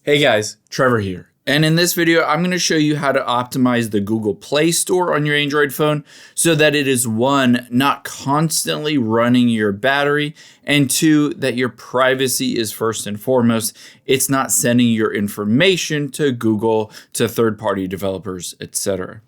Hey guys, Trevor here. And in this video, I'm going to show you how to optimize the Google Play Store on your Android phone so that it is one, not constantly running your battery, and two, that your privacy is first and foremost. It's not sending your information to Google, to third-party developers, etc.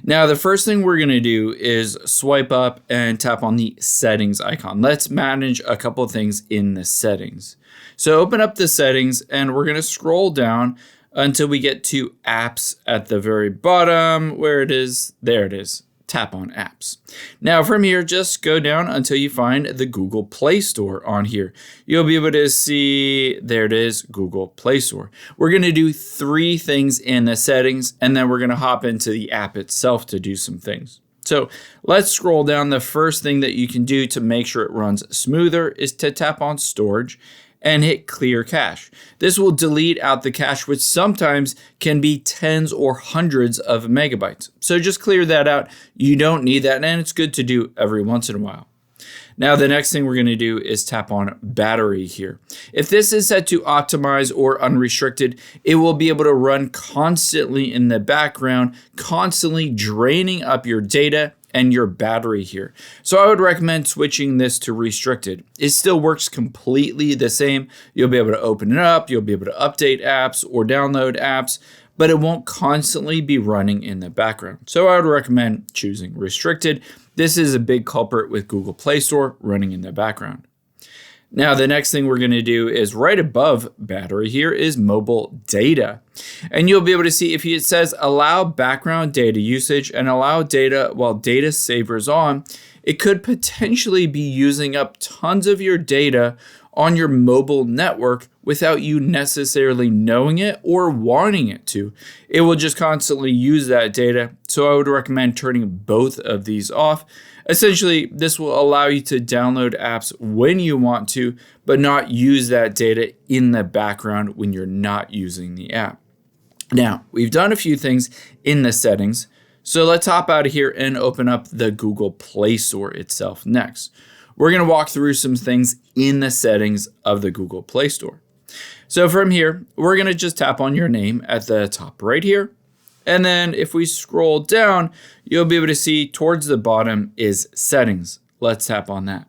Now, the first thing we're going to do is swipe up and tap on the settings icon. Let's manage a couple of things in the settings. So open up the settings and we're going to scroll down until we get to apps at the very bottom. Where it is, there it is. Tap on apps. Now from here, just go down until you find the Google Play Store on here. You'll be able to see, there it is, Google Play Store. We're going to do three things in the settings, and then we're going to hop into the app itself to do some things. So let's scroll down. The first thing that you can do to make sure it runs smoother is to tap on storage and hit clear cache. This will delete out the cache, which sometimes can be tens or hundreds of megabytes. So just clear that out. You don't need that, and it's good to do every once in a while. Now, the next thing we're going to do is tap on battery here. If this is set to optimize or unrestricted, it will be able to run constantly in the background, constantly draining up your data and your battery here. So I would recommend switching this to restricted. It still works completely the same. You'll be able to open it up, you'll be able to update apps or download apps, but it won't constantly be running in the background. So I would recommend choosing restricted. This is a big culprit with Google Play Store running in the background. Now, the next thing we're going to do is right above battery here is mobile data. And you'll be able to see if it says allow background data usage and allow data while data saver's on, it could potentially be using up tons of your data on your mobile network without you necessarily knowing it or wanting it to. It will just constantly use that data. So I would recommend turning both of these off. Essentially, this will allow you to download apps when you want to, but not use that data in the background when you're not using the app. Now, we've done a few things in the settings, so let's hop out of here and open up the Google Play Store itself next. We're going to walk through some things in the settings of the Google Play Store. So from here, we're going to just tap on your name at the top right here. And then if we scroll down, you'll be able to see towards the bottom is settings. Let's tap on that.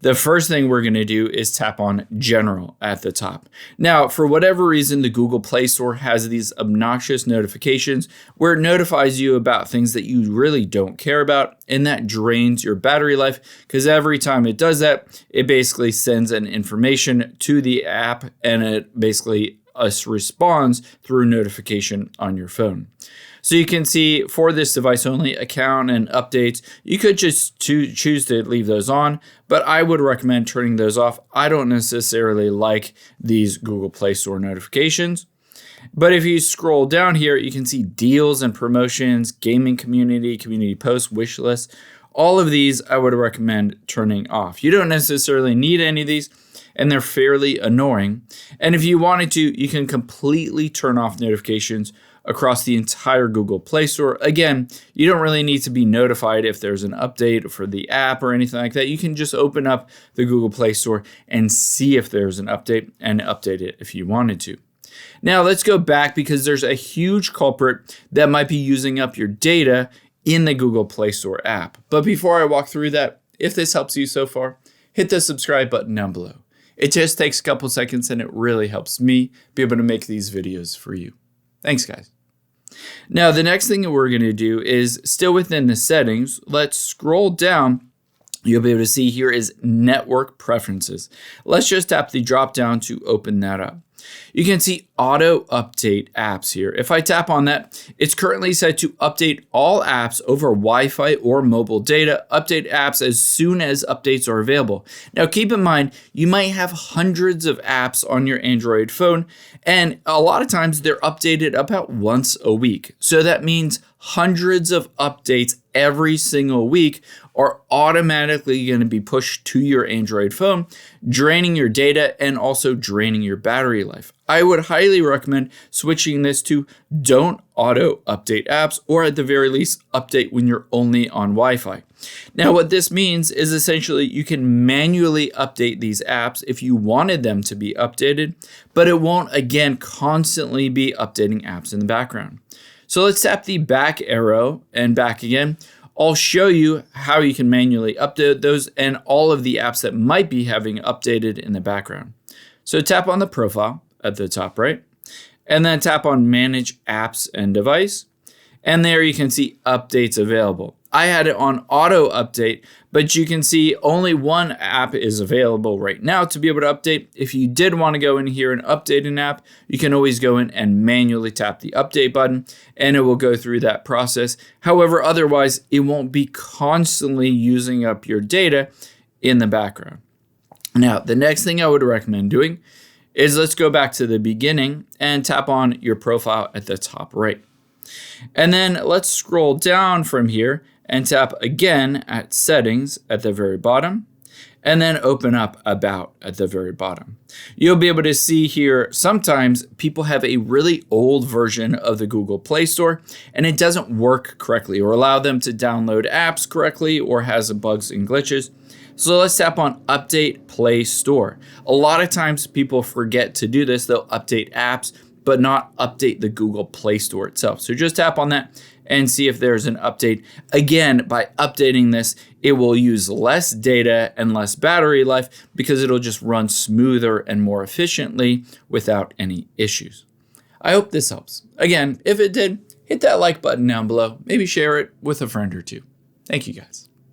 The first thing we're going to do is tap on general at the top. Now, for whatever reason, the Google Play Store has these obnoxious notifications where it notifies you about things that you really don't care about, and that drains your battery life because every time it does that, it basically sends an information to the app and it basically responds through notification on your phone. So you can see for this device only account and updates, you could just choose to leave those on, but I would recommend turning those off. I don't necessarily like these Google Play Store notifications. But if you scroll down here, you can see deals and promotions, gaming community, community posts, wish lists. All of these I would recommend turning off. You don't necessarily need any of these, and they're fairly annoying. And if you wanted to, you can completely turn off notifications across the entire Google Play Store. Again, you don't really need to be notified if there's an update for the app or anything like that. You can just open up the Google Play Store and see if there's an update and update it if you wanted to. Now let's go back because there's a huge culprit that might be using up your data in the Google Play Store app. But before I walk through that, if this helps you so far, hit the subscribe button down below. It just takes a couple seconds and it really helps me be able to make these videos for you. Thanks, guys. Now, the next thing that we're going to do is still within the settings. Let's scroll down. You'll be able to see here is network preferences. Let's just tap the drop down to open that up. You can see auto update apps here. If I tap on that, it's currently set to update all apps over Wi-Fi or mobile data, update apps as soon as updates are available. Now keep in mind, you might have hundreds of apps on your Android phone, and a lot of times they're updated about once a week. So that means hundreds of updates every single week are automatically going to be pushed to your Android phone, draining your data and also draining your battery life. I would highly recommend switching this to don't auto update apps, or at the very least, update when you're only on Wi-Fi. Now, what this means is essentially you can manually update these apps if you wanted them to be updated, but it won't, again, constantly be updating apps in the background. So let's tap the back arrow and back again. I'll show you how you can manually update those and all of the apps that might be having updated in the background. So tap on the profile at the top right, and then tap on Manage Apps and Device. And there you can see updates available. I had it on auto update, but you can see only one app is available right now to be able to update. If you did want to go in here and update an app, you can always go in and manually tap the update button and it will go through that process. However, otherwise, it won't be constantly using up your data in the background. Now, the next thing I would recommend doing is let's go back to the beginning and tap on your profile at the top right. And then let's scroll down from here and tap again at Settings at the very bottom, and then open up About at the very bottom. You'll be able to see here sometimes people have a really old version of the Google Play Store and it doesn't work correctly or allow them to download apps correctly or has bugs and glitches. So let's tap on Update Play Store. A lot of times people forget to do this. They'll update apps, but not update the Google Play Store itself. So just tap on that and see if there's an update. Again, by updating this, it will use less data and less battery life because it'll just run smoother and more efficiently without any issues. I hope this helps. Again, if it did, hit that like button down below. Maybe share it with a friend or two. Thank you guys.